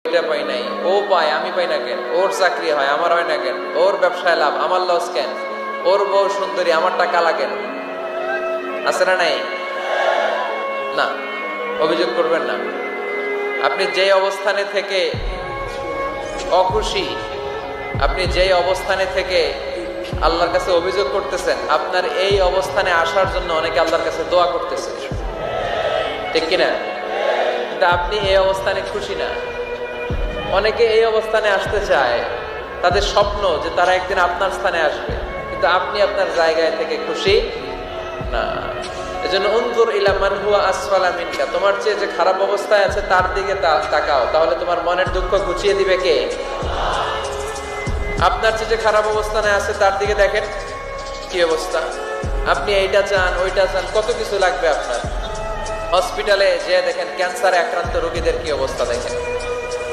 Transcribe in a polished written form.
এটা পাই নাই, ও পায় আমি পাই না কেন, ওর চাকরি হয় আমার হয় না কেন, ওর ব্যবসায় লাভ আমার লস কেন, ওর বউ সুন্দরী আমার টাকা লাগেন, আছে না নাই? না, অভিযোগ করবেন না। আপনি যে অবস্থানে থেকে অখুশি, আপনি যেই অবস্থানে থেকে আল্লাহর কাছে অভিযোগ করতেছেন, আপনার এই অবস্থানে আসার জন্য অনেকে আল্লাহর কাছে দোয়া করতেছে, ঠিক কিনা? কিন্তু আপনি এই অবস্থানে খুশি না। অনেকে এই অবস্থানে আসতে চায়, তাদের স্বপ্ন যে তারা একদিন আপনার স্থানে আসবে, কিন্তু আপনি আপনার জায়গায় থেকে খুশি না। এজন্য উনজুর ইলা মান হুয়া আসফালা মিনকা, তোমার চেয়ে যে খারাপ অবস্থায় আছে তার দিকে তাকাও, তাহলে তোমার মনের দুঃখ ঘুচিয়ে দিবে কে? আপনার চেয়ে যে খারাপ অবস্থানে আছে তার দিকে দেখেন কি অবস্থা। আপনি এইটা চান ওইটা চান, কত কিছু লাগবে আপনার। হসপিটালে যে দেখেন ক্যান্সারে আক্রান্ত রোগীদের কি অবস্থা দেখেন।